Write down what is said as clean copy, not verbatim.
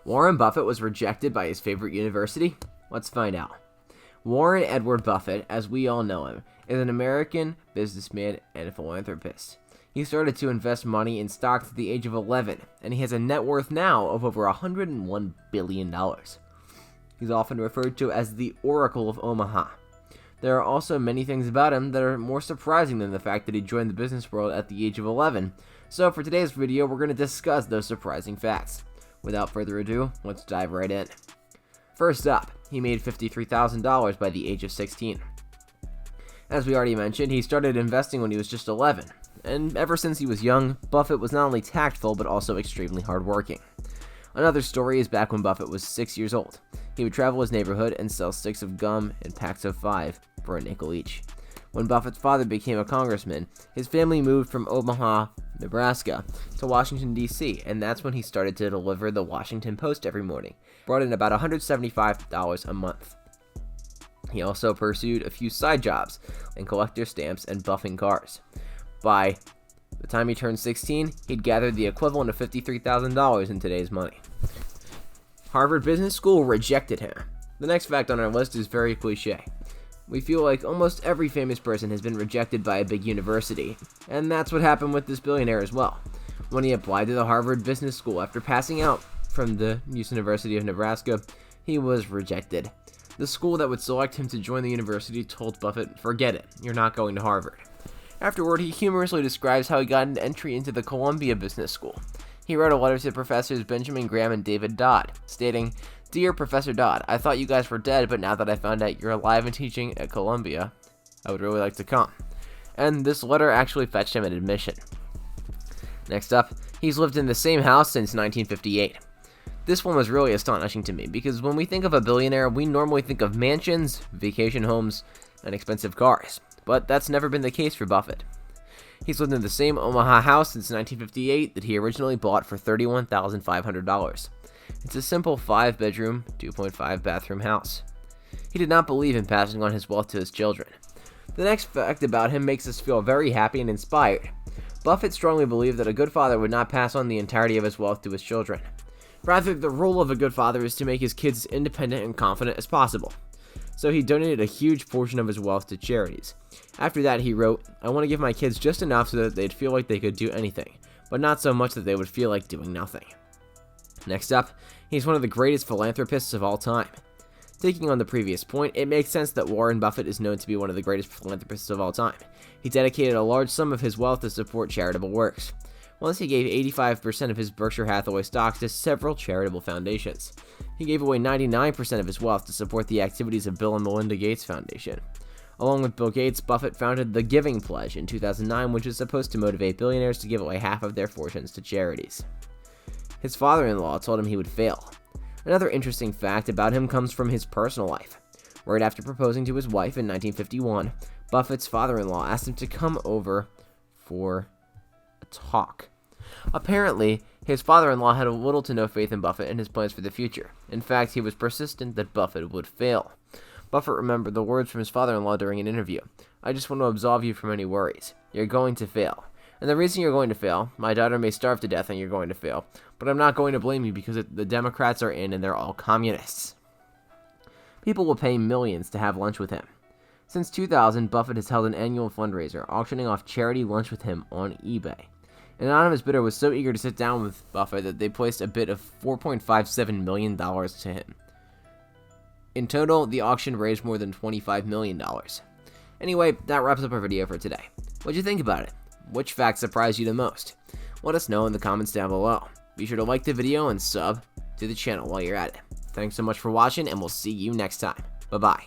Warren Buffett was rejected by his favorite university? Let's find out. Warren Edward Buffett, as we all know him, is an American businessman and philanthropist. He started to invest money in stocks at the age of 11, and he has a net worth now of over $101 billion. He's often referred to as the Oracle of Omaha. There are also many things about him that are more surprising than the fact that he joined the business world at the age of 11. So for today's video, we're going to discuss those surprising facts. Without further ado, let's dive right in. First up, he made $53,000 by the age of 16. As we already mentioned, he started investing when he was just 11. And ever since he was young, Buffett was not only tactful, but also extremely hardworking. Another story is back when Buffett was 6 years old. He would travel his neighborhood and sell sticks of gum in packs of 5 for a nickel each. When Buffett's father became a congressman, his family moved from Omaha, Nebraska, to Washington, D.C., and that's when he started to deliver the Washington Post every morning. Brought in about $175 a month. He also pursued a few side jobs in collector stamps and buffing cars. By the time he turned 16, he'd gathered the equivalent of $53,000 in today's money. Harvard Business School rejected him. The next fact on our list is very cliche. We feel like almost every famous person has been rejected by a big university, and that's what happened with this billionaire as well. When he applied to the Harvard Business School after passing out from the University of Nebraska, he was rejected. The school that would select him to join the university told Buffett, "Forget it, you're not going to Harvard." Afterward, he humorously describes how he got an entry into the Columbia Business School. He wrote a letter to Professors Benjamin Graham and David Dodd, stating, "Dear Professor Dodd, I thought you guys were dead, but now that I found out you're alive and teaching at Columbia, I would really like to come." And this letter actually fetched him an admission. Next up, he's lived in the same house since 1958. This one was really astonishing to me, because when we think of a billionaire, we normally think of mansions, vacation homes, and expensive cars. But that's never been the case for Buffett. He's lived in the same Omaha house since 1958 that he originally bought for $31,500. It's a simple 5-bedroom, 2.5 bathroom house. He did not believe in passing on his wealth to his children. The next fact about him makes us feel very happy and inspired. Buffett strongly believed that a good father would not pass on the entirety of his wealth to his children. Rather, the role of a good father is to make his kids as independent and confident as possible. So he donated a huge portion of his wealth to charities. After that, he wrote, "I want to give my kids just enough so that they'd feel like they could do anything, but not so much that they would feel like doing nothing." Next up, he's one of the greatest philanthropists of all time. Taking on the previous point, it makes sense that Warren Buffett is known to be one of the greatest philanthropists of all time. He dedicated a large sum of his wealth to support charitable works. Once he gave 85% of his Berkshire Hathaway stocks to several charitable foundations. He gave away 99% of his wealth to support the activities of Bill and Melinda Gates Foundation. Along with Bill Gates, Buffett founded the Giving Pledge in 2009, which is supposed to motivate billionaires to give away half of their fortunes to charities. His father-in-law told him he would fail. Another interesting fact about him comes from his personal life. Right after proposing to his wife in 1951, Buffett's father-in-law asked him to come over for a talk. Apparently, his father-in-law had little to no faith in Buffett and his plans for the future. In fact, he was persistent that Buffett would fail. Buffett remembered the words from his father-in-law during an interview. "I just want to absolve you from any worries. You're going to fail. And the reason you're going to fail, my daughter may starve to death and you're going to fail, but I'm not going to blame you because the Democrats are in and they're all communists." People will pay millions to have lunch with him. Since 2000, Buffett has held an annual fundraiser, auctioning off charity lunch with him on eBay. An anonymous bidder was so eager to sit down with Buffett that they placed a bid of $4.57 million to him. In total, the auction raised more than $25 million. Anyway, that wraps up our video for today. What'd you think about it? Which fact surprised you the most? Let us know in the comments down below. Be sure to like the video and sub to the channel while you're at it. Thanks so much for watching, and we'll see you next time. Bye-bye.